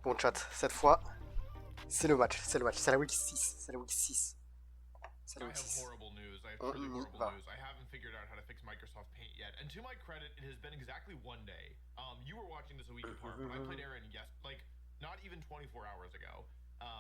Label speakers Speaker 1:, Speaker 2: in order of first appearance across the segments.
Speaker 1: Bon chat, cette fois, c'est le match, c'est la week 6, c'est la week 6. C'est la week 6. On y va.
Speaker 2: I haven't figured out how to fix Microsoft Paint yet, and to my credit, it has been exactly one day. You were watching this a week apart, but I played Aaron not even 24 hours ago,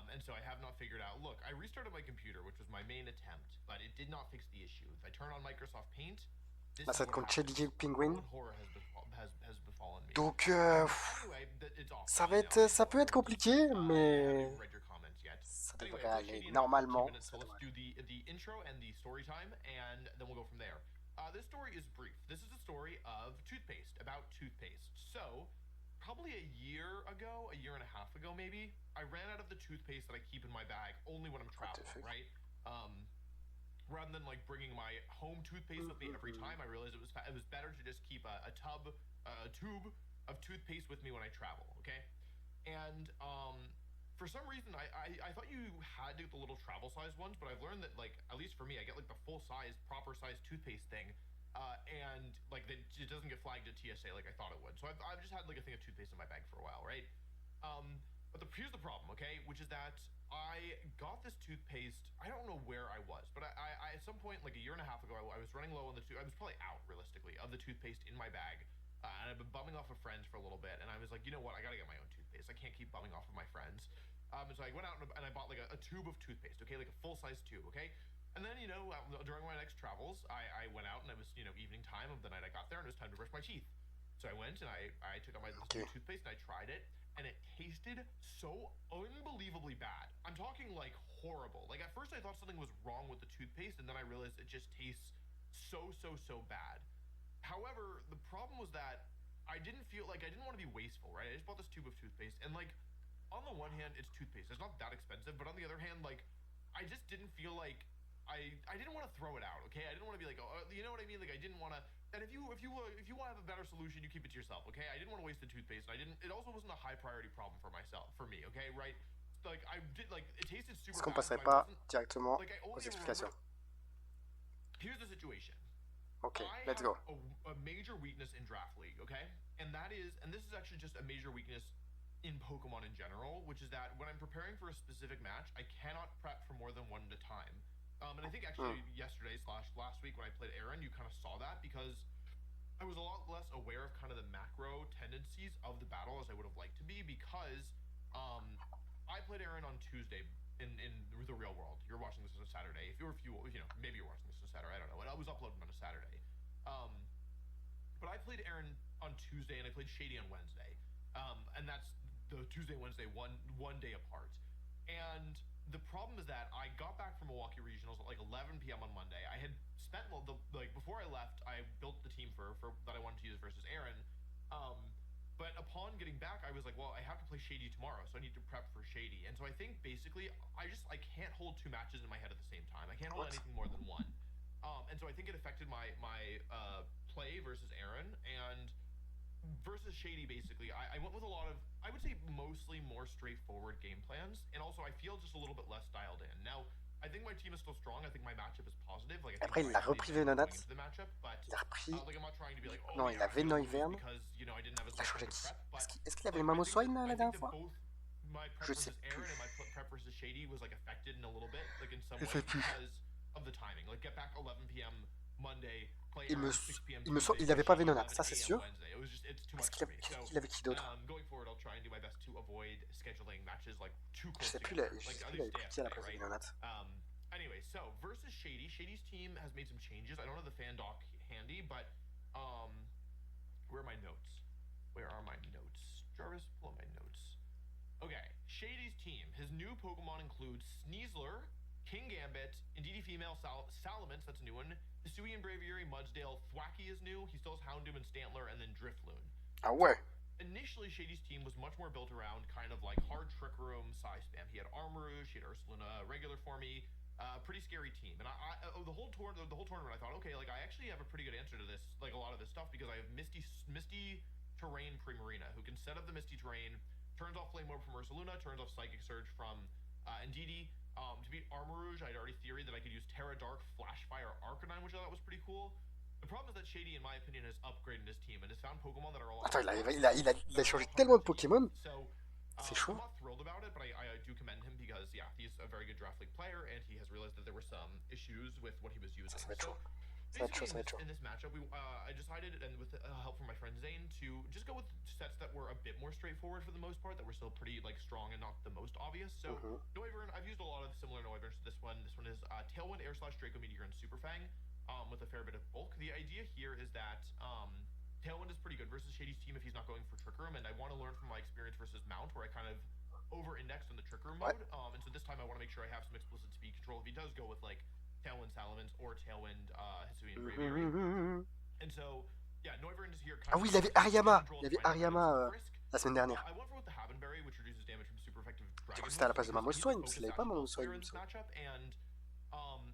Speaker 2: and so I have not figured out. Look, I restarted my computer, which was my main attempt, but it did not fix the issue. If I turn on Microsoft Paint, this
Speaker 1: Là,
Speaker 2: is
Speaker 1: ça va être
Speaker 2: what
Speaker 1: contre
Speaker 2: happens.
Speaker 1: Shady Penguin.
Speaker 2: Horror has befallen me.
Speaker 1: Donc,
Speaker 2: Anyway, it's off
Speaker 1: ça
Speaker 2: now.
Speaker 1: ça peut être compliqué, mais
Speaker 2: I haven't read your comments yet.
Speaker 1: ça
Speaker 2: Anyway,
Speaker 1: devrait
Speaker 2: I
Speaker 1: aller.
Speaker 2: played Shady in
Speaker 1: Normalement,
Speaker 2: 15 minutes, so let's do the intro and the story time, and then we'll go from there. This story is brief. This is a story of toothpaste, about toothpaste. So, probably a year and a half ago maybe, I ran out of the toothpaste that I keep in my bag only when I'm traveling, right? Rather than like bringing my home toothpaste with me every time, I realized it was better to just keep a tube of toothpaste with me when I travel, okay? And for some reason, I thought you had to get the little travel size ones, but I've learned that, like, at least for me, I get like the full size, proper size toothpaste thing, and like it doesn't get flagged at TSA like I thought it would. So I've just had like a thing of toothpaste in my bag for a while, right? But here's the problem, okay? Which is that I got this toothpaste. I don't know where I was, but I at some point, like a year and a half ago, I was running low on I was probably out realistically of the toothpaste in my bag. And I've been bumming off of friends for a little bit, and I was like, you know what, I gotta get my own toothpaste. I can't keep bumming off of my friends. So I went out and I bought like a tube of toothpaste, okay, like a full-size tube, okay? And then, you know, during my next travels, I went out and it was, you know, evening time of the night I got there, and it was time to brush my teeth. So I went and I took out my toothpaste and I tried it, and it tasted so unbelievably bad. I'm talking like horrible. Like at first I thought something was wrong with the toothpaste, and then I realized it just tastes so bad. However, the problem was that I didn't want to be wasteful, right? I just bought this tube of toothpaste, and like, on the one hand, it's toothpaste. It's not that expensive, but on the other hand, like, I just didn't feel like I didn't want to throw it out, okay? I didn't want to be like, oh, you know what I mean? Like, I didn't want to. And if you want to have a better solution, you keep it to yourself, okay? I didn't want to waste the toothpaste. It also wasn't a high priority problem for me, okay? Right? Like, it tasted super.
Speaker 1: Est-ce qu'on
Speaker 2: bad,
Speaker 1: passerait
Speaker 2: but
Speaker 1: pas directement
Speaker 2: like,
Speaker 1: aux explications?
Speaker 2: Here's the situation.
Speaker 1: Okay, let's go.
Speaker 2: A major weakness in Draft League, okay? And this is actually just a major weakness in Pokemon in general, which is that when I'm preparing for a specific match, I cannot prep for more than one at a time. And I think actually yesterday / last week when I played Aaron, you kind of saw that because I was a lot less aware of kind of the macro tendencies of the battle as I would have liked to be, because I played Aaron on Tuesday in the real world. You're watching this on a Saturday. If you know, maybe you're watching this on a Saturday. I don't know. It was uploaded on a Saturday. But I played Aaron on Tuesday and I played Shady on Wednesday. And that's the Tuesday and Wednesday one day apart. And the problem is that I got back from Milwaukee Regionals at like 11 p.m. on Monday. I had spent before I left, I built the team for that I wanted to use versus Aaron. But upon getting back, I was like, well, I have to play Shady tomorrow, so I need to prep for Shady. And so I think basically I can't hold two matches in my head at the same time. I can't hold anything more than one. And so I think it affected my play versus Aaron, and versus Shady, basically, I went with a lot of, I would say, mostly more straightforward game plans, and also I feel just a little bit less dialed in. Now, I think my team is still strong. I think my matchup is positive. Like,
Speaker 1: Après, il a repris Venonat. Il a repris. Non, il avait Noivern. Il a changé qui? Est-ce qu'il avait Mamoswine la dernière fois? Je sais plus. Je sais plus. Il avait pas Venonat, ça c'est sûr. Est-ce qu'il avait qui d'autre? Je sais plus, il avait pris qui à la place de Venonat.
Speaker 2: Anyway, so versus Shady's team has made some changes. I don't have the fan doc handy, but where are my notes? Jarvis, pull up my notes. Okay, Shady's team. His new Pokemon includes Sneasler, King Gambit, Indeedee Female, Salamence, that's a new one, Hisuian Braviary, Mudsdale, Thwackey is new, he still has Houndoom and Stantler, and then Drifloon.
Speaker 1: Ah ouais.
Speaker 2: Initially, Shady's team was much more built around kind of like hard Trick Room, Psy Spam. He had Armarouge, he had Ursaluna, regular for me. Pretty scary team, and the whole tournament I thought, okay, like I actually have a pretty good answer to this, like a lot of this stuff, because I have Misty Terrain Primarina, who can set up the Misty Terrain, turns off Flame Orb from Ursaluna, turns off Psychic Surge from Indeedee. To beat Armarouge, I'd already theoried that I could use Terra Dark, Flash Fire, Arcanine, which I thought was pretty cool. The problem is that Shady, in my opinion, has upgraded his team and has found Pokemon that are a lot.
Speaker 1: Attends, il a changé tellement de Pokémon. C'est chaud.
Speaker 2: I'm not thrilled about it, but I do commend him because, yeah, he's a very good draft league player, and he has realized that there were some issues with what he was using.
Speaker 1: Ça va être chaud.
Speaker 2: Basically, in this matchup, I decided, and with help from my friend Zane, to just go with sets that were a bit more straightforward for the most part, that were still pretty like strong and not the most obvious. So Noivern, I've used a lot of similar Noiverns to this one. This one is Tailwind, Air Slash, Draco Meteor, and Superfang, with a fair bit of bulk. The idea here is that Tailwind is pretty good versus Shady's team if he's not going for Trick Room, and I want to learn from my experience versus Mount, where I kind of over-indexed on the Trick Room mode, and so this time I want to make sure I have some explicit speed control if he does go with like Tailwind Salamence or Tailwind Hisuian Braviary. And so, yeah, Noivern is here.
Speaker 1: Ah oui, il avait Ariama. Il avait Ariama la semaine dernière.
Speaker 2: I went for the Havenberry, which reduces damage from super effective
Speaker 1: Du coup, c'était à la place de Mamoswine, parce qu'il avait pas Mamoswine.
Speaker 2: And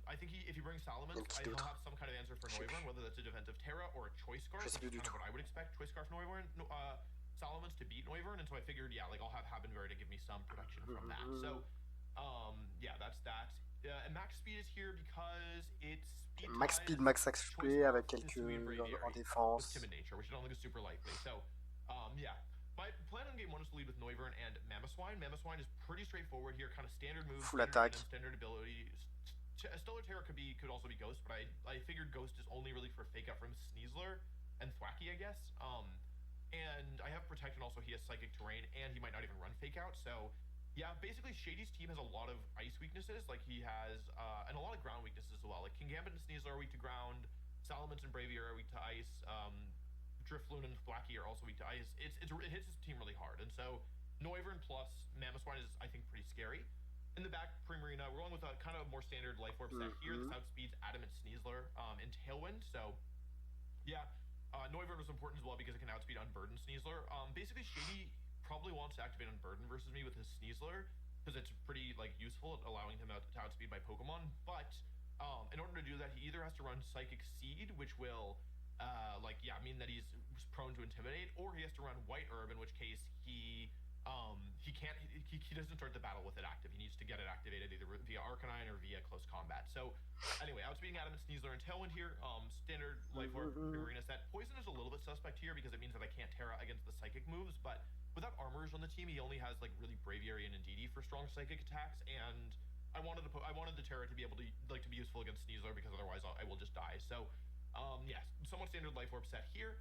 Speaker 2: I think if he brings Salamence, he'll have some kind of answer for Noivern, whether that's a defensive Terra or a Choice Scarf, which is kind of what I would expect. Choice Scarf Noivern, Salamence to beat Noivern, and so I figured, yeah, like I'll have Havenberry to give me some protection from that. So, yeah, that's that. And max speed is here because it's
Speaker 1: max speed, max HP avec quelques en défense.
Speaker 2: Timid nature, which I don't think is super likely. So, yeah. My plan on game 1 is to lead with Noivern and Mamoswine. Mamoswine is pretty straightforward here, kind of standard moves,
Speaker 1: full attack,
Speaker 2: standard ability. Stellar Terror could also be Ghost, but I figured Ghost is only really for fake out from Sneasler and Thwacky, I guess. And I have Protect, and also he has Psychic Terrain, and he might not even run fake out. So, yeah, basically Shady's team has a lot of ice weaknesses, like he has, and a lot of ground weaknesses as well. Like Kingambit and Sneasler are weak to ground, Salamence and Braviary are weak to ice, Drifloon and Thwacky are also weak to ice. It hits his team really hard, and so Noivern plus Mamoswine is, I think, pretty scary. In the back, Primarina, we're going with a kind of more standard Life Orb set here. This outspeeds Adamant Sneasler and Tailwind, so yeah, Noivern was important as well because it can outspeed Unburden Sneasler. Basically, Shady probably wants to activate Unburden versus me with his Sneasler because it's pretty like useful at allowing him to outspeed my Pokemon. But in order to do that, he either has to run Psychic Seed, which will mean that he's prone to Intimidate, or he has to run White Herb, in which case he doesn't start the battle with it active. He needs to get it activated either via Arcanine or via close combat. So anyway, outspeeding Adamant Sneasler and Tailwind here. Standard Life Orb Arena set. Poison is a little bit suspect here because it means that I can't Terra against the Psychic moves, but without Armors on the team, he only has like really Braviary and Indeedee for strong Psychic attacks, and I wanted the Terra to be able to to be useful against Sneasler because otherwise I will just die. So yes, somewhat standard Life Orb set here.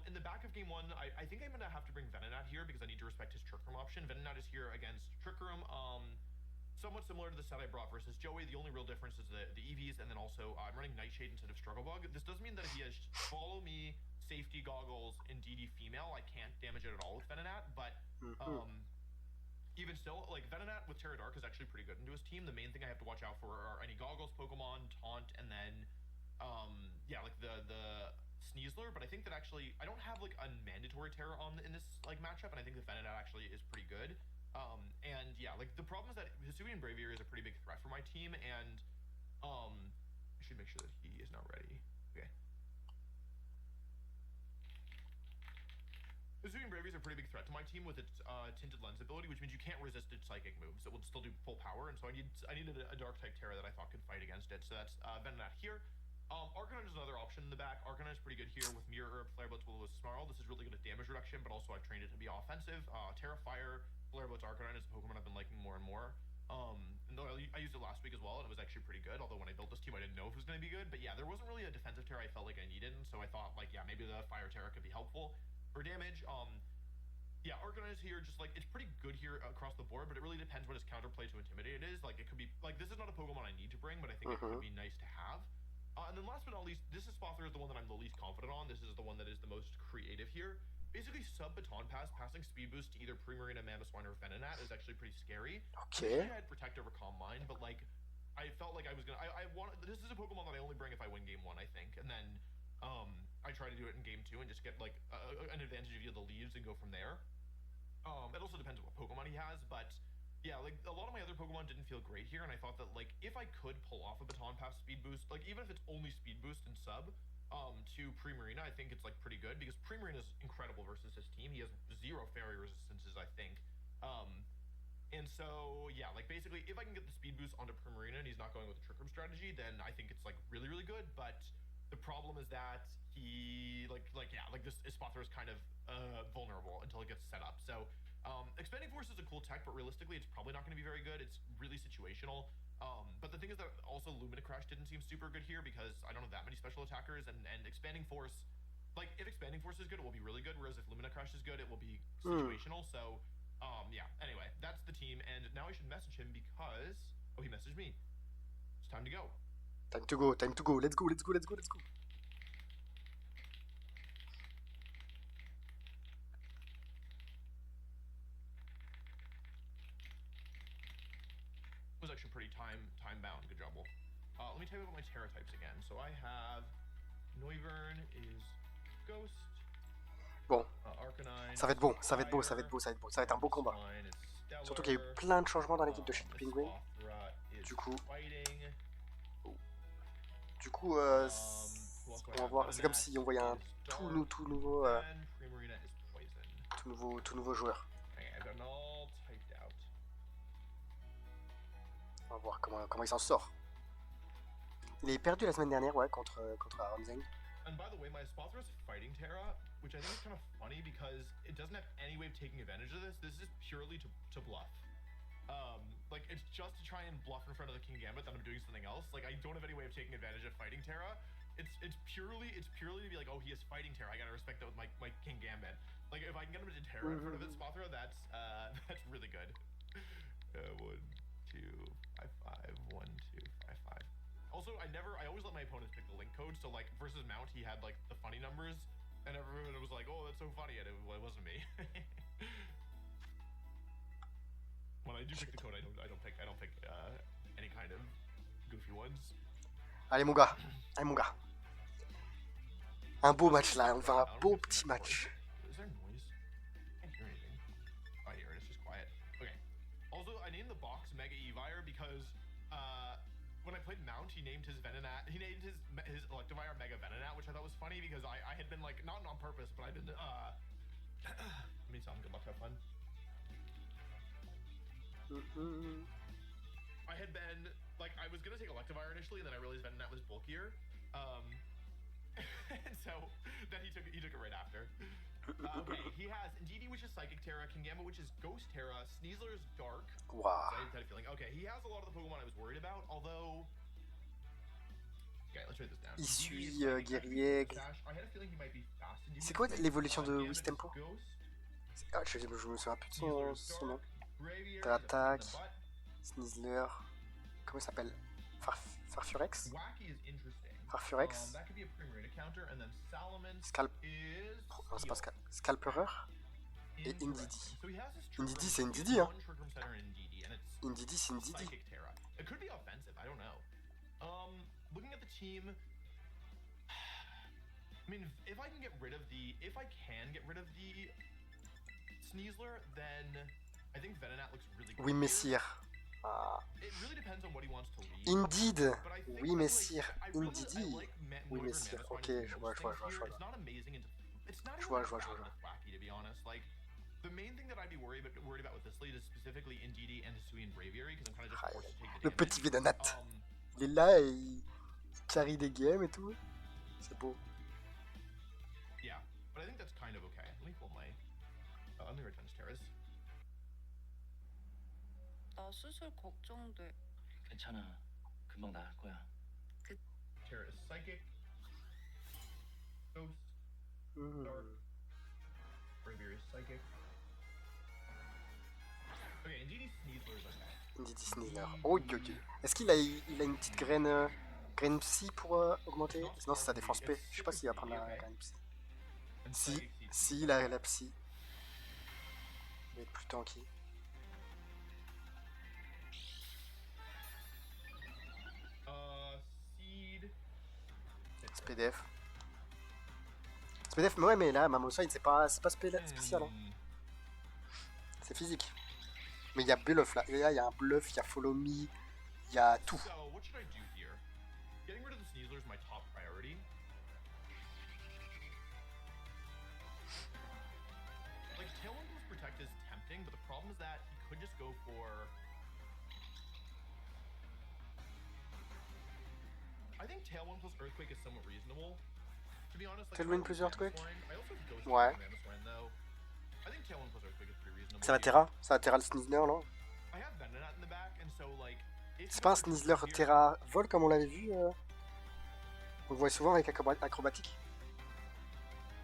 Speaker 2: In the back of game 1, I think I'm going to have to bring Venonat here because I need to respect his Trick Room option. Venonat is here against Trick Room, somewhat similar to the set I brought versus Joey. The only real difference is the EVs, and then also I'm running Nightshade instead of Struggle Bug. This does mean that if he has Follow Me, Safety Goggles, and DD Female, I can't damage it at all with Venonat, but even still, like Venonat with Terra Dark is actually pretty good into his team. The main thing I have to watch out for are any Goggles Pokemon, Taunt, and then like the Sneasler, but I think that actually I don't have like a mandatory Terra on in this like matchup, and I think the Venonat actually is pretty good. And yeah, like the problem is that Hisuian Braviary is a pretty big threat for my team, and I should make sure that he is not ready. Okay. Hisuian Braviary is a pretty big threat to my team with its Tinted Lens ability, which means you can't resist its Psychic moves. It will still do full power, and so I needed a Dark type Terra that I thought could fight against it. So that's Venonat here. Arcanine is another option in the back. Arcanine is pretty good here with Mirror Herb, Flare Blitz, Will-O-Wisp, Snarl. This is really good at damage reduction, but also I've trained it to be offensive. Terra Fire, Flare Blitz, Arcanine is a Pokemon I've been liking more and more. And I used it last week as well, and it was actually pretty good. Although when I built this team, I didn't know if it was going to be good. But yeah, there wasn't really a defensive Terra I felt like I needed, and so I thought like, yeah, maybe the Fire Terra could be helpful for damage. Yeah, Arcanine is here, just like it's pretty good here across the board, but it really depends what his counterplay to Intimidate is. Like it could be like this is not a Pokemon I need to bring, but I think it could be nice to have. And then last but not least, this is Spother is the one that I'm the least confident on. This is the one that is the most creative here. Basically, sub-Baton Pass, passing Speed Boost to either Primarina, Mamoswine, or Venonat is actually pretty scary.
Speaker 1: Okay.
Speaker 2: I had Protect over Calm Mind, but like, I felt like I was gonna. I wanted. This is a Pokemon that I only bring if I win game 1, I think, and then I try to do it in game 2 and just get like an advantage via the leaves and go from there. It also depends on what Pokemon he has, but yeah, like a lot of my other Pokemon didn't feel great here, and I thought that like if I could pull off a Baton Pass Speed Boost, like even if it's only Speed Boost and sub to Primarina, I think it's like pretty good because Primarina is incredible versus his team. He has 0 fairy resistances, I think. And so yeah, like basically if I can get the Speed Boost onto Primarina and he's not going with the Trick Room strategy, then I think it's like really, really good. But the problem is that he this Spother is kind of vulnerable until it gets set up. So Expanding Force but realistically, it's probably not going to be very good. It's really situational. But the thing is that also Lumina Crash didn't seem super good here because I don't have that many special attackers, and Expanding Force, like, if Expanding Force is good, it will be really good, whereas if Lumina Crash is good, it will be situational. So, yeah, anyway, that's the team, and now I should message him because, oh, he messaged me. It's time to go.
Speaker 1: Time to go, time to go, let's go, let's go, let's go, let's go.
Speaker 2: Was actually pretty time bound. Good job, Wolf. Let me tell you about my Terra types again. So I have Noivern is Ghost.
Speaker 1: Bon,
Speaker 2: Arcanine,
Speaker 1: ça va être bon, ça va être beau, ça va être beau, ça va être beau, ça va être un beau combat. Surtout qu'il y a eu plein de changements dans l'équipe de Shit Penguin. Du coup, on va voir. C'est comme si on voyait un tout nouveau joueur. On va voir comment il s'en sort. Il est perdu la semaine dernière, ouais, contre Ramseng.
Speaker 2: And by the way, my Spothra is fighting Terra, which I think is kind of funny because it doesn't have any way of taking advantage of this. This is purely to bluff. Like, it's just to try and bluff in front of the King Gambit that I'm doing something else. Like, I don't have any way of taking advantage of fighting Terra. It's purely to be like, oh, he is fighting Terra. I gotta respect that with my King Gambit. Like, if I can get him into Terra in front of his Spothra, that's really good. 1, 2, 5, 5, 1, 2, 5, 5. Also, I always let my opponents pick the link code. So, like, versus Mount, he had like the funny numbers, and everyone was like, "Oh, that's so funny," and it wasn't me. When I do pick the code, I don't pick any kind of goofy ones.
Speaker 1: Allez mon gars, un beau match là, on va un beau petit match.
Speaker 2: Is there noise? I can't hear anything. Oh, I hear it. It's just quiet. Okay. Also, I named the box Mega Evire because when I played Mount, he named his Electivire Mega Venonat, which I thought was funny because I had been like, not on purpose, but I've been let me tell him good luck, have fun. I had been like, I was gonna take Electivire initially, and then I realized Venonat was bulkier. And so then he took it right after. Okay, he has Indeedee, which is Psychic Terra, Kingambit, which is Ghost Terra, Sneasler's Dark.
Speaker 1: Wow.
Speaker 2: So I had a feeling. Okay, he has a lot of the Pokemon I was worried about, although. Okay, let's write this down.
Speaker 1: Suis, guerrier. C'est quoi l'évolution de Wistempo? Ah, je me souviens plus de son nom. Attaque, Sneasler. Comment il s'appelle? Farfurex? Farfurex? Non, c'est pas Scalperer? Et Indeedee. Indeedee, c'est Indeedee, hein? Indeedee, c'est Indeedee.
Speaker 2: It could be offensive, I don't know. Looking at the team, I mean, if I can get rid of the Sneasler, then I think Venonat looks really good.
Speaker 1: Oui, messire.
Speaker 2: It really depends on what he wants to lead.
Speaker 1: Indeed. Oui, messire. Indeedee. Oui, messire. Ok, je vois.
Speaker 2: It's not amazing. It's not
Speaker 1: Je vois.
Speaker 2: wacky, to be honest. Like, the main thing that I'd be worried about with this lead is specifically Indeedee and Suis and Braviary, because I'm kind of just forced to take the
Speaker 1: Le petit
Speaker 2: damage.
Speaker 1: Venonat. Il est là et il carry des games et tout. C'est beau.
Speaker 2: Yeah, but I think that's kind of okay. Let me pull my returns Terrace.
Speaker 3: 나 수술 걱정돼.
Speaker 4: 괜찮아. 금방 나을 거야.
Speaker 2: Terra is Psychic. Ghost. Dark. Braviary is Psychic. Okay, Indeedee Sneasler is okay.
Speaker 1: Indeedee Sneasler. Oh, est-ce qu'il a une petite graine psy pour augmenter? Sinon, c'est sa défense P. Je sais pas s'il va prendre la graine psy. Si, il a la psy. Il va être plus tanky. SPDF. SPDF, mais ouais, mais là, Mamoswine, c'est pas spécial. Hein. C'est physique. Mais il y a bluff là. Et là, il y a un bluff, il y a follow me, il y a tout. Tailwind plus Earthquake? Ouais.
Speaker 2: I think Tailwind plus Earthquake is pretty reasonable.
Speaker 1: Ça va Terra? Ça va Terra le Snizzler, non?
Speaker 2: I have Venonat in the back, and so like.
Speaker 1: C'est pas un Snizzler Terra vol comme on l'avait vu On le voit souvent avec acrobatique.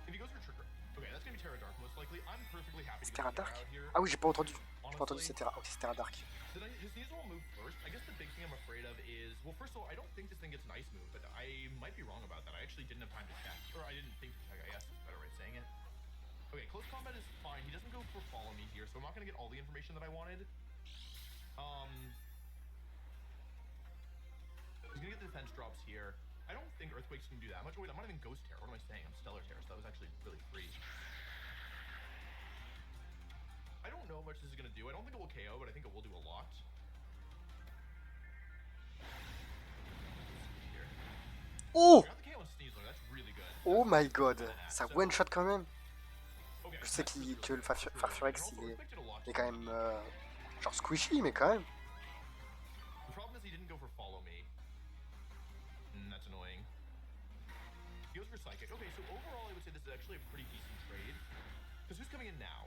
Speaker 2: If he goes for Trigger, okay, that's gonna be Terra Dark most likely. I'm perfectly happy
Speaker 1: C'est
Speaker 2: to
Speaker 1: Terra
Speaker 2: get
Speaker 1: Dark?
Speaker 2: out here.
Speaker 1: Ah oui, j'ai pas entendu. J'ai pas entendu c'est Terra. Ok, c'est Terra Dark.
Speaker 2: His Sneasel will move first. I guess the big thing I'm afraid of is, well, first of all, I don't think this thing gets an ice move, but I might be wrong about that. I actually didn't have time to check, or I didn't think to check. I guess is a better way of saying it. Okay, close combat is fine. He doesn't go for follow me here, so I'm not gonna get all the information that I wanted. He's gonna get the defense drops here. I don't think Earthquake's gonna do that much. Wait, I'm not even Ghost Terror. What am I saying? I'm Stellar Terror, so that was actually really free. I don't know how much this is gonna do. I don't think it will KO, but I think it will do a lot.
Speaker 1: Oh!
Speaker 2: I got the KO on Sneasler. That's really good.
Speaker 1: Oh my god! Ça one shot quand même! Je sais que le Farfurex il est quand même genre squishy, mais quand même.
Speaker 2: The problem is he didn't go for follow me. That's annoying. He goes for Psychic. Okay, so overall I would say this is actually a pretty decent trade. Because who's coming in now?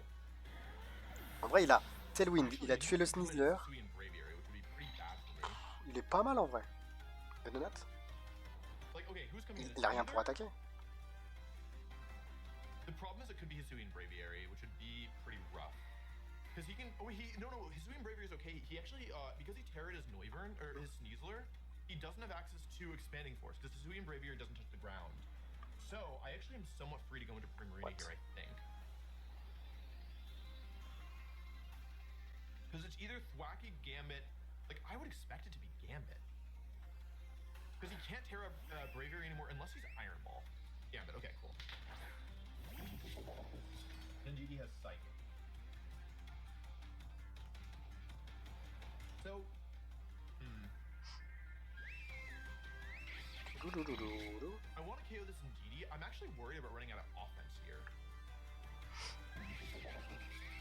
Speaker 1: En vrai, il a Tailwind, il a tué le Snizzler.
Speaker 2: Suis and Braviary, which would be pretty bad for me.
Speaker 1: Il est pas mal en vrai. Venonat.
Speaker 2: Like, okay, who's coming in?
Speaker 1: Il a rien pour attaquer.
Speaker 2: The problem is it could be Hisui and Braviary, which would be pretty rough. Because he can. Oh, no, Hisui and Braviary is okay. He actually, because he terrored his Noivern, or his Sneasler, he doesn't have access to Expanding Force, because Hisui and Braviary doesn't touch the ground. So, I actually am somewhat free to go into Primarina here, I think. Because it's either Thwacky, Gambit. Like, I would expect it to be Gambit. Because he can't tear up Braviary anymore unless he's Iron Ball. Gambit, okay, cool. And GD has Psychic. So, I want to KO this in GD. I'm actually worried about running out of offense here.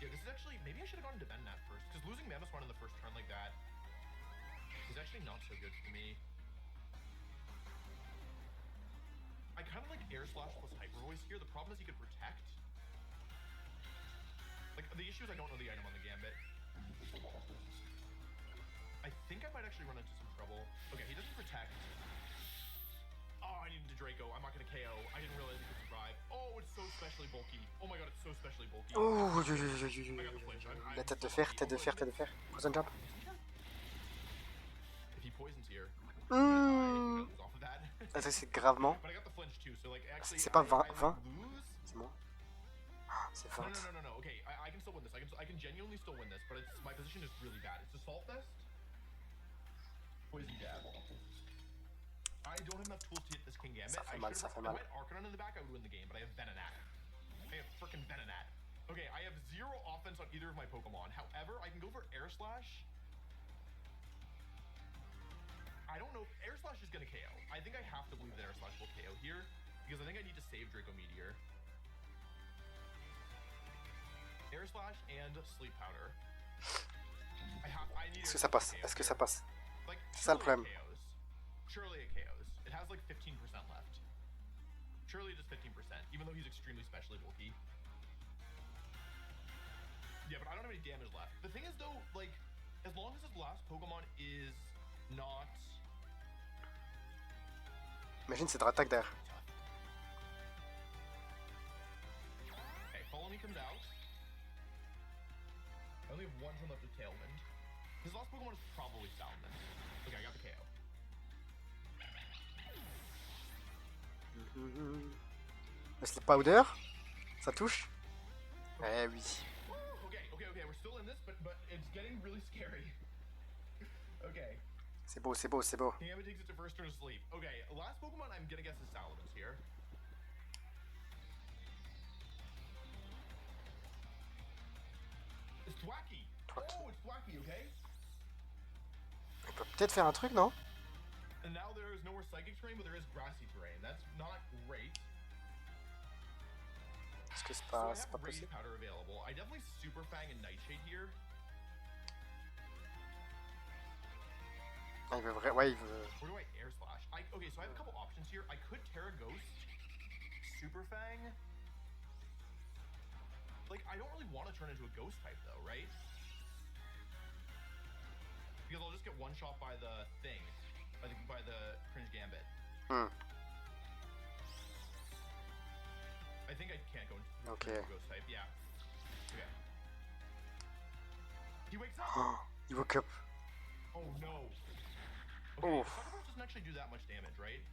Speaker 2: Yeah, this is actually, maybe I should have gone to Venonat first, because losing Mammoth Spawn in the first turn like that is actually not so good for me. I kind of like Air Slash plus Hyper Voice here. The problem is he could protect. Like, the issue is I don't know the item on the Gambit. I think I might actually run into some trouble. Okay, he doesn't protect. Oh, I needed to Draco. I'm not gonna KO. I didn't realize he could survive. Oh, it's so specially bulky. Oh my god, it's so specially bulky.
Speaker 1: Oh,
Speaker 2: I got the flinch.
Speaker 1: la tête de fer, tête de fer, tête de fer. Poison jump.
Speaker 2: If he poisons here,
Speaker 1: Mmh.
Speaker 2: I off of that.
Speaker 1: Ça c'est gravement.
Speaker 2: But I got the flinch too, so like actually
Speaker 1: C'est pas 20,
Speaker 2: I
Speaker 1: 20?
Speaker 2: lose.
Speaker 1: C'est moi. C'est
Speaker 2: No,
Speaker 1: 20.
Speaker 2: no. Okay, I can still win this. I can genuinely still win this, but it's, my position is really bad. It's Assault Fest. Poison Jab. I don't have enough tools to hit this King Gambit.
Speaker 1: Ça fait mal, ça fait mal.
Speaker 2: If I had Arcanon in the back, I would win the game, but I have Venonat. I have frickin' Venonat. Okay, I have 0 offense on either of my Pokemon. However, I can go for Air Slash. I don't know if Air Slash is gonna KO. I think I have to believe that Air Slash will KO here, because I think I need to save Draco Meteor. Air Slash and Sleep Powder. I need
Speaker 1: Est-ce que ça passe? Est-ce que ça passe?
Speaker 2: Like,
Speaker 1: C'est ça le problème.
Speaker 2: Surely it KOs. It has like 15% left. Surely it is 15%, even though he's extremely specially bulky. Yeah, but I don't have any damage left. The thing is though, like, as long as his last Pokemon is not...
Speaker 1: Imagine c'est de attaque derrière.
Speaker 2: Okay, Follow Me comes out. I only have 1 turn left of Tailwind. His last Pokemon is probably Salamence. Okay, I got the KO.
Speaker 1: Le Sleep Powder, ça touche? Eh oui.
Speaker 2: Okay, we're still in this, but it's getting really scary. Okay.
Speaker 1: C'est beau, c'est beau, c'est beau.
Speaker 2: Gambit takes it to first turn of sleep. Okay, last Pokemon I'm gonna guess is Salamence here. It's Thwacky.
Speaker 1: Thwacky.
Speaker 2: Oh, it's Thwacky, okay?
Speaker 1: On peut peut-être faire un truc, non?
Speaker 2: And now there is no more Psychic terrain, but there is Grassy terrain. That's not great.
Speaker 1: Est-ce que c'est
Speaker 2: So I
Speaker 1: pas
Speaker 2: have Rage
Speaker 1: possible?
Speaker 2: Powder available. I definitely Super Fang and Nightshade here.
Speaker 1: Ah, il veut vrai. Ouais, il veut.
Speaker 2: Where do I Air Slash? Okay, so I have a couple options here. I could Terra Ghost, Super Fang. Like, I don't really want to turn into a ghost type, though, right? Because I'll just get one shot by the thing, by the cringe gambit. I think I can't go into a ghost type. Yeah. Okay. He wakes up.
Speaker 1: He woke up.
Speaker 2: Oh no. Okay, the sucker punch doesn't actually do that much damage, right?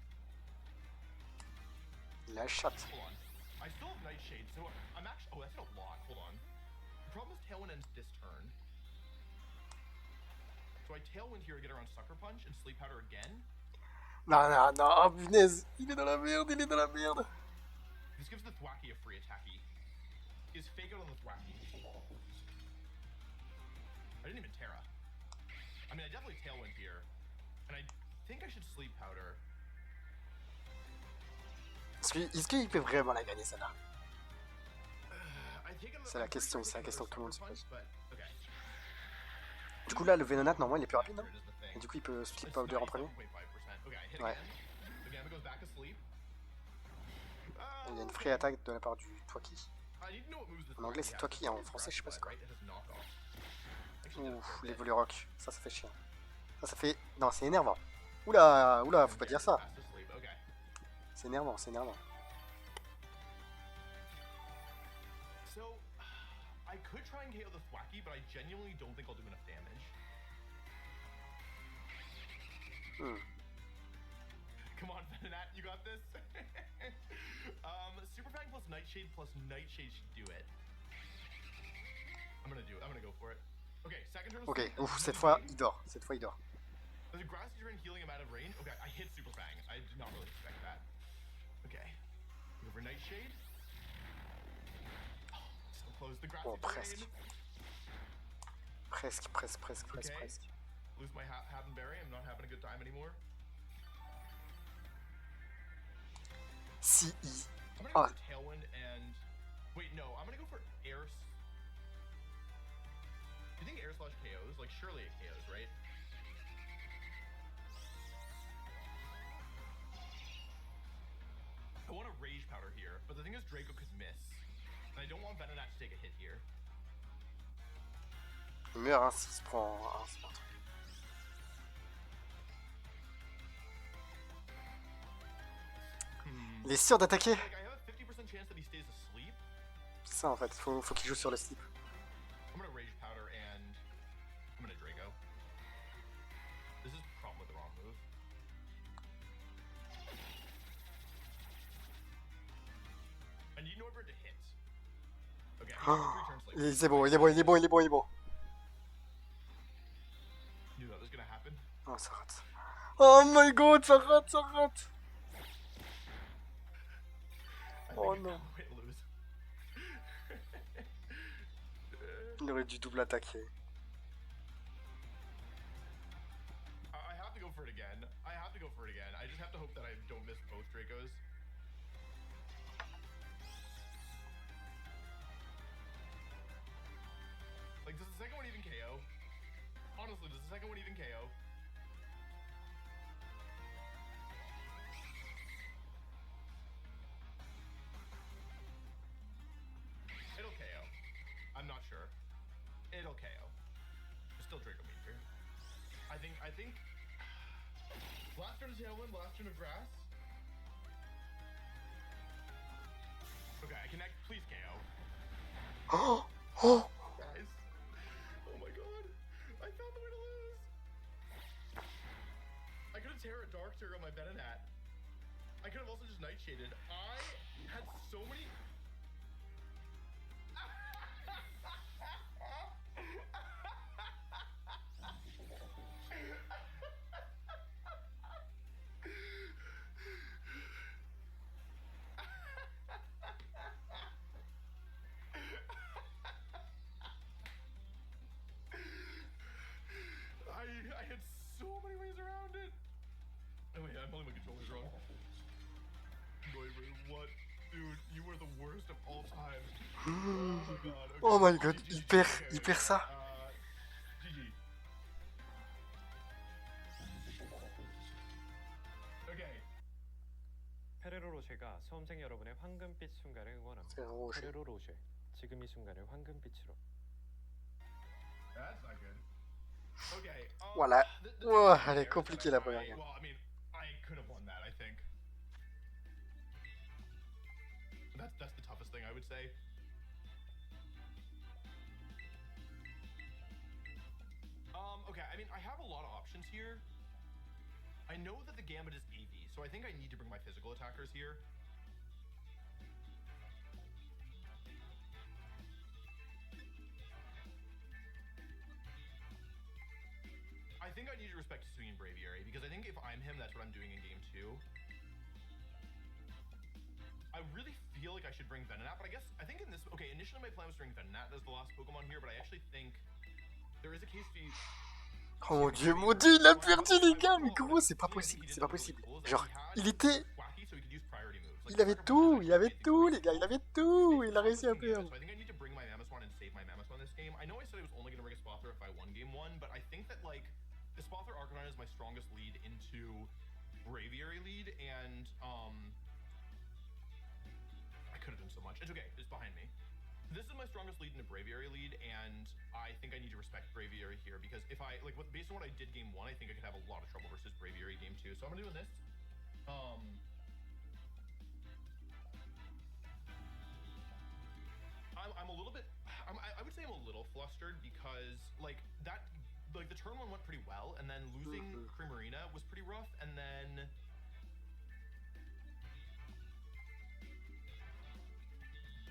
Speaker 1: Il a shot.
Speaker 2: Hold on. I still have Nightshade, so I'm actually. Oh, that's a lot. Hold on. The problem is Tailwind ends this turn. So I Tailwind here to get around Sucker Punch and Sleep Powder again.
Speaker 1: Non, non, non, oh punaise, il est dans la merde, il est dans la merde.
Speaker 2: This gives the Thwacky a free attacky. He has Fake Out on the Thwacky. I didn't even Terra. I mean, I definitely Tailwind here. And I think I should Sleep Powder.
Speaker 1: Est-ce qu'il peut vraiment la gagner celle-là? C'est la question que tout le monde se pose. Du coup là, le Venonat, normalement, il est plus rapide, non? Et du coup, il peut Sleep Powder en premier? Ouais. Il y a une free attaque de la part du Thwacky. En anglais, c'est Thwacky, en français, je sais pas c'est quoi. Ouf, les volets rock, ça fait chier. Ça fait... Non, c'est énervant. Oula, oula, faut pas dire ça. C'est énervant, c'est énervant.
Speaker 2: So, I could try and KO the Thwacky, but I genuinely don't think I'll do enough damage. Come on, Venonat, you got this. Super Fang plus Nightshade should do it. I'm gonna go for it. Okay, second turn.
Speaker 1: Ok, ouf, cette fois il dort.
Speaker 2: There's a grassy drain healing him out of range. Okay, I hit Super Fang. I did not really expect that. Okay, go for Nightshade. Oh, so close. The grassy drain.
Speaker 1: Presque.
Speaker 2: Lose my Havenberry. I'm not having a good time anymore.
Speaker 1: Si
Speaker 2: I'm gonna go for Tailwind and... Wait, no. I'm gonna go for Air... Do you think Air Slash KOs? Like, surely it KOs, right? I want a Rage Powder here, but the thing is Draco could miss. And I don't want Venonat to take a hit here.
Speaker 1: Il meurt, hein, s'il se prend un spot. Il est sûr d'attaquer. C'est ça en fait, faut qu'il joue sur le sleep.
Speaker 2: I'm gonna Rage Powder and I'm gonna Draco. This is probably the wrong move. I need Norbert to hit. Okay,
Speaker 1: C'est bon, il est bon.
Speaker 2: Knew that was gonna happen.
Speaker 1: Oh, ça rate. Oh my god, ça rate. Oh non. Il aurait dû double attaquer.
Speaker 2: I have to go for it again. I just have to hope that I don't miss both Dracos. Like, does the second one even KO? Honestly, does the second one even KO? It'll KO. I'm not sure. It'll KO. It's still Draco Meteor. I think... Last turn of Tailwind, last turn of Grass. Okay, I connect. Please KO. Guys. Oh my god. I found the way to lose. I could have Terra Dark Terror on my Venonat. I could have also just Nightshaded. I had so many... I had so many ways around it. Oh wait, I'm pulling my controllers wrong. What? Dude, you were the worst of all time.
Speaker 1: Oh my god, il perd ça.
Speaker 2: GG. Okay.
Speaker 5: 페레로 로쉐가 수험생 여러분의 황금빛 순간을 응원합니다.
Speaker 1: C'est rouge.
Speaker 5: 페레로 로쉐, 지금 이 순간을 황금빛으로.
Speaker 2: That's not good. Okay.
Speaker 1: Voilà. Ouah, elle est compliquée la première game.
Speaker 2: Well, I mean, I could have won that, I think. That's the toughest thing I would say. Okay, I mean, I have a lot of options here. I know that the gambit is AV, so I think I need to bring my physical attackers here. I think I need to respect Sui and Braviary, because I think if I'm him, that's what I'm doing in game 2. I really feel like I should bring Venonat, but I think in this... Okay, initially my plan was to bring Venonat as the last Pokemon here, but I actually think there is a case to...
Speaker 1: Oh mon dieu, il a perdu les gars, mais gros, c'est pas possible, c'est pas possible. Genre, il était... Il avait tout les gars, il avait tout, il a réussi à perdre.
Speaker 2: I know I said I was only going to bring a Spother if I won game 1, but I think that, like, the Spother Arcanine is my strongest lead into Braviary lead, and, I could have done so much. It's okay, it's behind me. This is my strongest lead into Braviary lead, and I think I need to respect Braviary here, because if I, like, based on what I did game 1, I think I could have a lot of trouble versus Braviary game 2, so I'm gonna do this. I'm a little bit, I would say I'm a little flustered, because, like, that, like, the turn 1 went pretty well, and then losing Primarina was pretty rough, and then...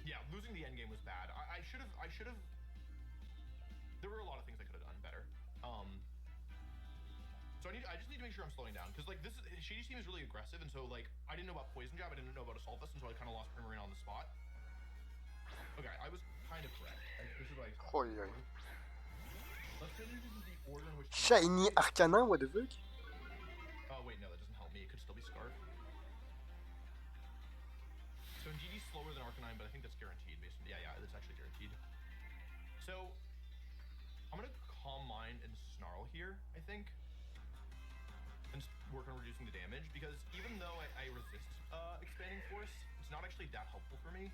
Speaker 2: Yeah, losing the endgame was bad. I should have... There were a lot of things I could have done better. So I just need to make sure I'm slowing down, because, like, Shady's team is really aggressive, and so, like, I didn't know about Poison Jab, I didn't know about Assault Vest, and so I kind of lost Primarina on the spot. Okay, I was kind of correct. This is what I thought.
Speaker 1: Oh, yeah.
Speaker 2: Let's finish in the order in which...
Speaker 1: Shiny Arcanin, what the fuck?
Speaker 2: Oh, wait, no, that doesn't help me. It could still be Scarf. So Indeedee slower than Arcanine, but I think that's guaranteed. Based on, yeah, that's actually guaranteed. So, I'm going to Calm Mind and Snarl here, I think. And work on reducing the damage, because even though I resist Expanding Force, it's not actually that helpful for me.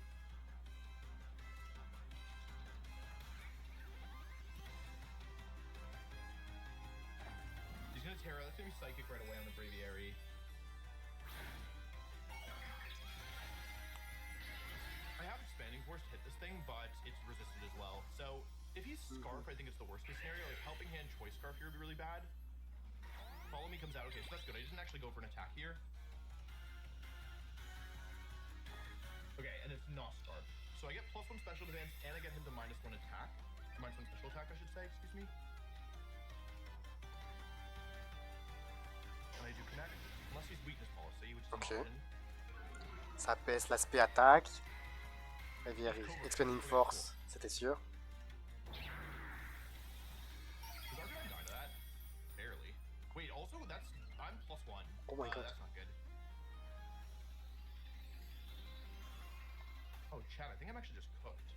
Speaker 2: He's gonna Terra, that's gonna be Psychic right away on the Braviary. I have Expanding Force to hit this thing, but it's resisted as well. So, if he's Scarf, I think it's the worst case scenario. Like, Helping Hand Choice Scarf here would be really bad. Follow Me comes out. Okay, so that's good. I didn't actually go for an attack here. Okay, and it's not Scarf. So I get +1 special defense, and I get him to -1 attack. -1 special attack, I should say, excuse me. And I do connect. Unless he's Weakness Policy, which is
Speaker 1: Ok.
Speaker 2: an option.
Speaker 1: Ça baisse l'aspect attaque. Braviary, Expanding Force, c'était sûr.
Speaker 2: Does Arcanine die to that? Barely. Wait, also, I'm +1.
Speaker 1: Oh my god.
Speaker 2: That's not good. Oh, chat, I think I'm actually just cooked.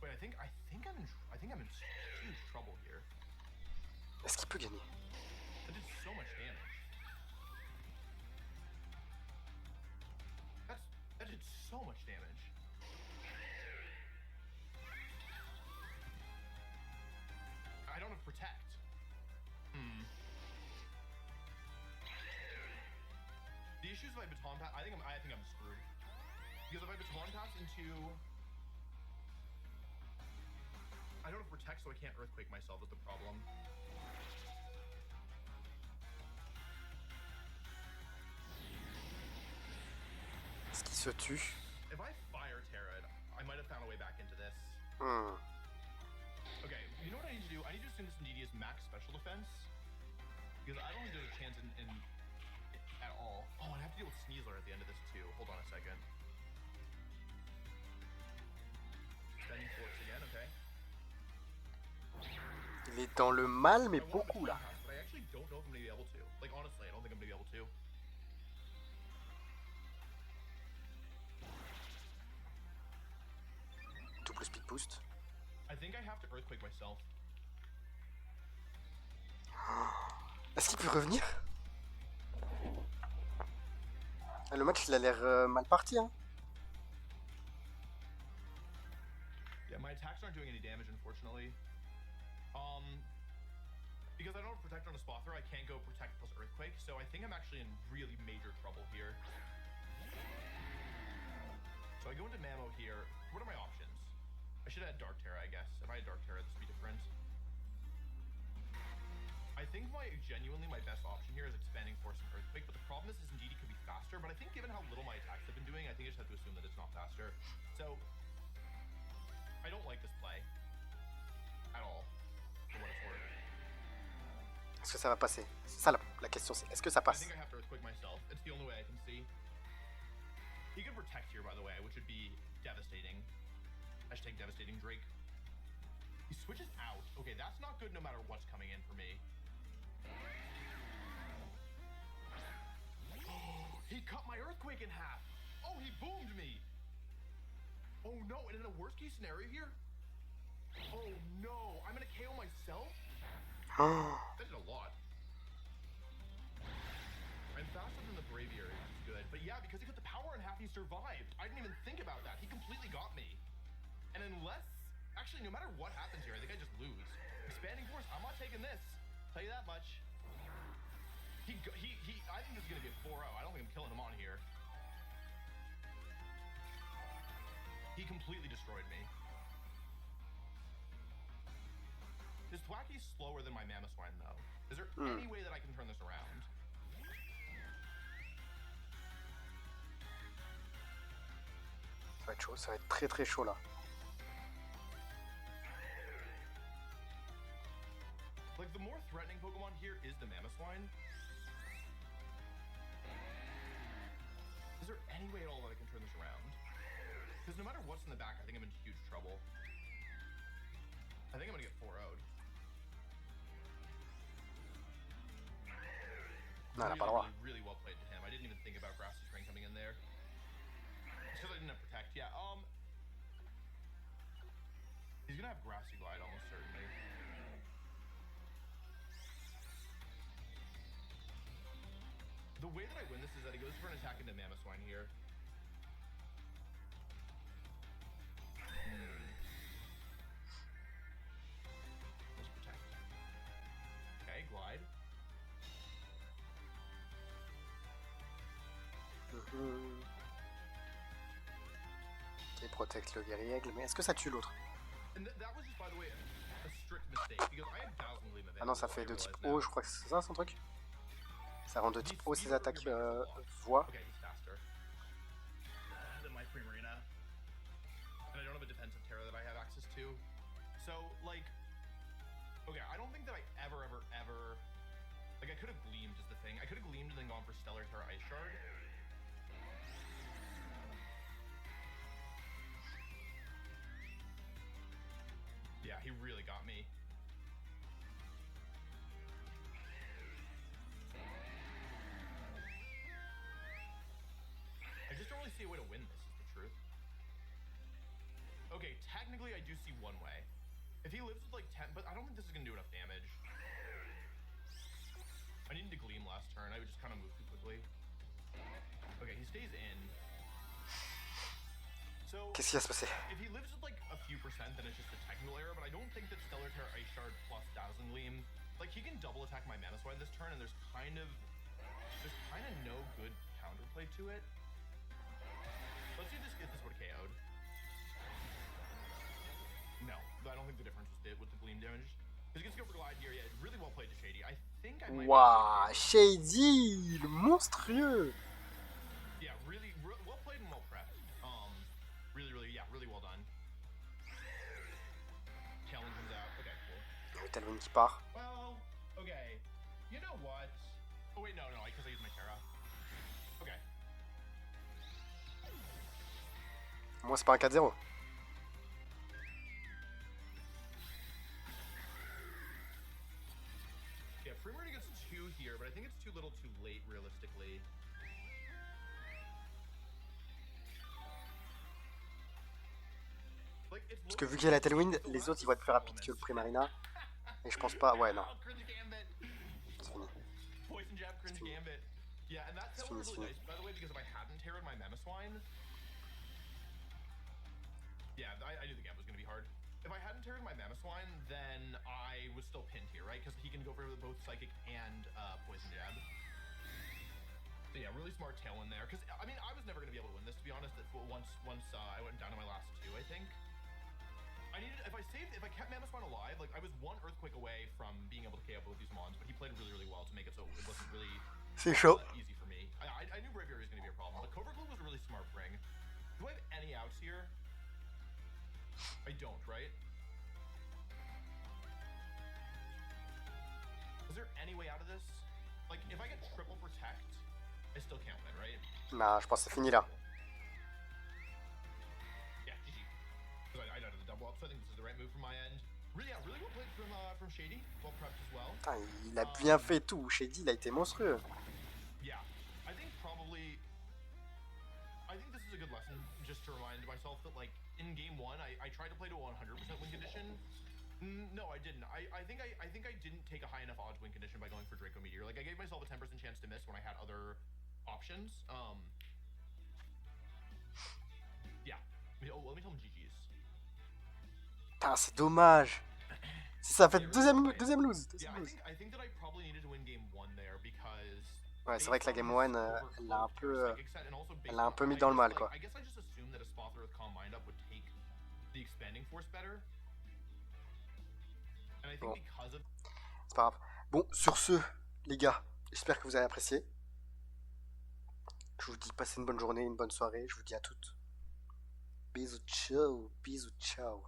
Speaker 2: Wait, I think I'm in huge trouble here.
Speaker 1: Est-ce qu'il peut gagner?
Speaker 2: That did so much damage. That did so much damage. I don't have Protect. The issue is if I Baton Pass, I think I'm screwed. Because if I Baton Pass into... I don't have Protect, so I can't Earthquake myself is the problem.
Speaker 1: Est-ce qu'il se tue?
Speaker 2: If I Fire Terra, I might have found a way back into this. Okay, you know what I need to do? I need to assume this Indeedee is max special defense. Because I don't think there's a chance in at all. Oh, I have to deal with Sneasler at the end of this too. Hold on a second. Spending Force again, okay.
Speaker 1: Il est dans le mal, mais beaucoup là.
Speaker 2: But I actually don't know if I'm gonna be able to. Like, honestly, I don't think I'm gonna be able to.
Speaker 1: Double speed boost.
Speaker 2: I think I have to Earthquake myself.
Speaker 1: Est-ce qu'il peut revenir? Le match il a l'air mal parti hein.
Speaker 2: attacks aren't doing any damage, unfortunately. Because I don't have Protect on a Spot Throw, I can't go Protect plus Earthquake, so I think I'm actually in really major trouble here. So I go into Mammo here. What are my options? I should have had Dark Terra, I guess. If I had Dark Terra, this would be different. I think genuinely my best option here is Expanding Force and Earthquake, but the problem is indeed it could be faster, but I think given how little my attacks have been doing, I think I just have to assume that it's not faster. So, I don't like this play. At all. For what it's worth.
Speaker 1: Est-ce que ça va passer? C'est ça la question, c'est est-ce que ça
Speaker 2: I
Speaker 1: passe?
Speaker 2: think I have to Earthquake myself. It's the only way I can see. He could Protect here, by the way, which would be devastating. I should take Devastating Drake. He switches out. Okay, that's not good no matter what's coming in for me. He cut my Earthquake in half. Oh, he boomed me. Oh no, and in a worst case scenario here? Oh no, I'm gonna KO myself? That did a lot. I'm faster than the Braviary, which is good. But yeah, because he cut the power in half, he survived. I didn't even think about that. He completely got me. And unless... Actually, no matter what happens here, I think I just lose. Expanding Force, I'm not taking this. Tell you that much. I think this is going to be a 4-0. I don't think I'm killing him on here. He completely destroyed me. This Thwacky's slower than my Mamoswine, though. Is there any way that I can turn this around?
Speaker 1: Ça va être chaud, ça va être très très chaud là.
Speaker 2: Like, the more threatening Pokemon here is the Mamoswine. Is there any way at all that I can turn this around? Because no matter what's in the back, I think I'm in huge trouble. I think I'm gonna get 4-0'd.
Speaker 1: Non, elle a pas le droit.
Speaker 2: Really well played to him. I didn't even think about Grassy Terrain coming in there. Because I didn't have Protect. Yeah, he's gonna have Grassy Glide almost certainly. The way that I win this is that he goes for an attack into Mamoswine here. Let's Protect. Okay, Glide.
Speaker 1: Ok, protect le guerrier-aigle, mais est-ce que ça tue l'autre?
Speaker 2: That was just, by the way, a strict mistake because I had Dazzling Gleam
Speaker 1: Ah non, ça fait de type O, je crois que c'est ça son truc. Ça rend de type O ses attaques voix.
Speaker 2: Okay, he's faster than my Primarina. And I don't have a defensive Terra that I have access to. So, like, okay, I don't think that I ever, like, I could have Gleamed is the thing. I could have Gleamed and then gone for Stellar Terra Ice Shard. Yeah, he really got me. I just don't really see a way to win this, is the truth. Okay, technically I do see one way. If he lives with like 10, but I don't think this is gonna do enough damage. I needed to Gleam last turn, I would just kind of move too quickly. Okay, he stays in. So,
Speaker 1: Qu'est-ce qui va se passer?
Speaker 2: if he lives with like a few percent, then it's just a technical error, but I don't think that Stellar Terra Ice Shard plus Dazzling Gleam, like he can double attack my Mamoswine this turn, and there's kind of no good counterplay to it. Let's see if this would have KO'd. No, I don't think the difference was with the Gleam damage. Because he gets to go for Glide here, yeah, really well played to Shady. I think I might
Speaker 1: Waouh, Shady, le monstrueux!
Speaker 2: Yeah, really well played and well prepped. Really well done. Challenge comes out. Okay, cool.
Speaker 1: Le Talon qui part.
Speaker 2: Well, okay. You know what? Oh wait, no, because I used my Terra. Okay.
Speaker 1: Moi, c'est pas un 4-0.
Speaker 2: Yeah, Primarina gets 2 here, but I think it's too little too late, realistically.
Speaker 1: Parce que vu qu'il y a la Tailwind, les autres ils vont être plus rapides que le Primarina. Et je pense pas. Ouais, non. C'est fini.
Speaker 2: Poison Jab, Cringe Gambit. Yeah, and that Tailwind was really nice, by the way, because if I hadn't Terra'd my Mamoswine... Yeah, I knew the Gambit was going to be hard. Swine, then I was still pinned here, right? Because he can go for both Psychic and Poison Jab. So yeah, really smart tail in there. Because, I mean, I was never going to be able to win this, to be honest. Once I went down to my last two, I think. I needed, if I kept Mammoth Swine alive, like, I was one Earthquake away from being able to KO both these mons, but he played really, really well to make it so it wasn't really
Speaker 1: C'est chaud.
Speaker 2: easy for me. I knew Braviary was going to be a problem. But Covert Glue was a really smart bring. Do I have any outs here? I don't, right? Is there any way out of this? Like, if I get triple protect, I still can't win, right?
Speaker 1: Non, je pense que c'est fini là.
Speaker 2: Yeah, GG. Because I died at the double up, so I think this is the right move from my end. Really, yeah, really well played from Shady. Well prepped as well.
Speaker 1: Putain, il a bien fait tout. Shady, il a été monstrueux.
Speaker 2: Yeah, I think this is a good lesson, just to remind myself that, like, in game one, I tried to play to a 100% win condition. No, I didn't. I think I didn't take a high enough odds win condition by going for Draco Meteor. Like, I gave myself a 10% chance to miss when I had other options. Yeah. Let me tell him GG's.
Speaker 1: Putain, c'est dommage. Si ça fait deuxième lose.
Speaker 2: Yeah, I think that I probably needed to win game one there because.
Speaker 1: Ouais, c'est vrai que la game 1, elle l'a un peu mis dans le mal, quoi.
Speaker 2: I guess I just assumed that a Spother with Calm Mind Up would take the expanding force better. And I think because of.
Speaker 1: C'est pas grave. Bon, sur ce, les gars, j'espère que vous avez apprécié. Je vous dis passez une bonne journée, une bonne soirée. Je vous dis à toutes. Bisous, ciao. Bisous, ciao.